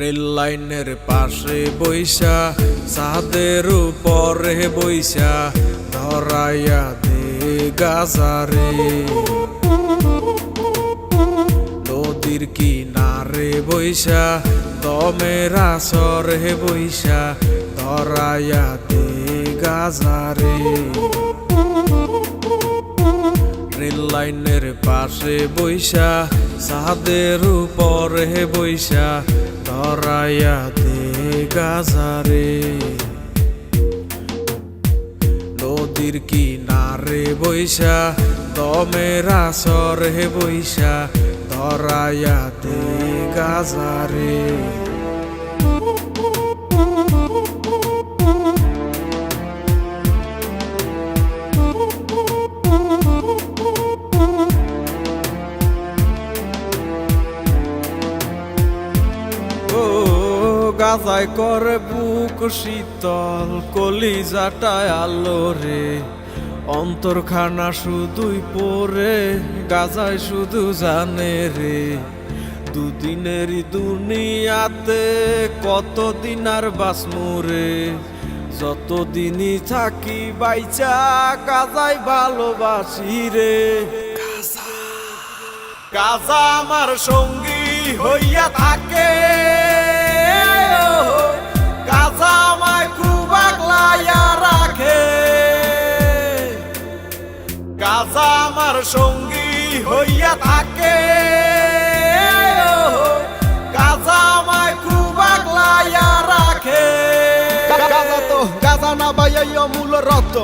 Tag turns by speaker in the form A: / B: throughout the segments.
A: Rail লাইনের পাশে বইসা ছাদের উপরে বইসা ধরাইয়া দে গাজারে। নদীর কিনারে বইসা দমের আসরে বইসা ধরাইয়া দে গাজারে। রেল লাইনের পাশে বইসা ছাদের উপরে বইসা ধরাইয়া দে গাজারে। নদীর কিনারে বইসা দমের আসরে বইসা ধরাইয়া দে গাজারে। গাজায় করে বুক শীতল কলিজাটায় আলো রে। অন্তরখানা শুধুই পরে গাজায় শুধু জানে রে। দুদিনেরই দুনিয়াতে কতদিন আর বাঁচমু রে। যতদিনই থাকি বাইচা গাজায় ভালোবাসি রে। গাজা আমার সঙ্গী হইয়া থাকে। গাজা আমায় খুব আগলাইয়া রাখে। গাজা আমার সঙ্গী হইয়া থাকে। গাজা আমায় খুব আগলাইয়া রাখে।
B: গাজা না বাইয়া মূল রক্ত।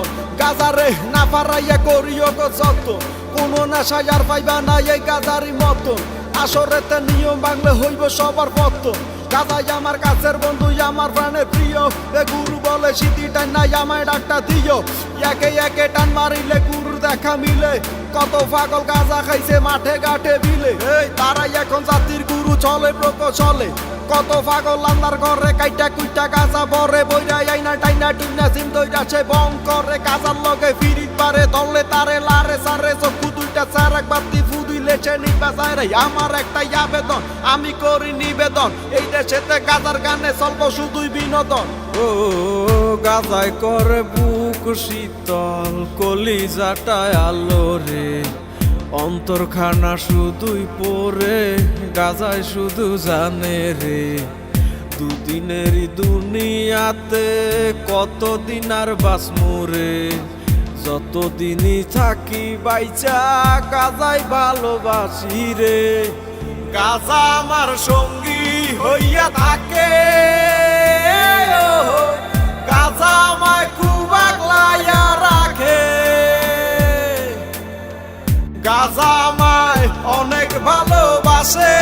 B: গাজারে না পারাইয়া করিও গো যত। কোনো নেশায় আর পাইবা না এই গাজারি মতন। আসরেতে নিয়ম বাংলে হইব সবার পতন। গাজাই আমার কাছের বন্ধু আমার প্রাণের প্রিয়। এ গুরু বলে সিটি টান নাই আমায় ডাকটা দিও। একে একে টান মারিলে গুরুর দেখা মিলে। কত পাগল গাজা খাইছে মাঠে ঘাটে বিলে। এই তারাই এখন জাতির গুরু চলে প্রকৌশলে। কত পাগল আল্লাহর ঘরে কাইটা কুইটা গাজা বরে বইরাই আইনা টাইনা টুইনা সিম দইরাছে বং করে। গাজার লগে ফিরিত পারে দলে তারে লারে সারে চক্ষু দুইটা চার একবার ফুদুই লেছে নিবা যায় রে। আমার একটাই আবেদন আমি করি নিবেদন। এই দেশেতে গাজার গানে চলব শুধুই বিনোদন।
A: ও গাজায় করে বুক শীতল কলিজাটায় আলো রে। অন্তরখানা শুধুই পরে গাজায় শুধু জানে রে। দুদিনেরই দুনিয়াতে কতদিন আর বাঁচমু রে। যতদিনই থাকি বাইচা গাজায় ভালোবাসি রে। গাজা আমার সঙ্গী হইয়া থাকে। গাজা আমায় খুব আগলাইয়া রাখে। গাজা আমায় অনেক ভালোবাসে।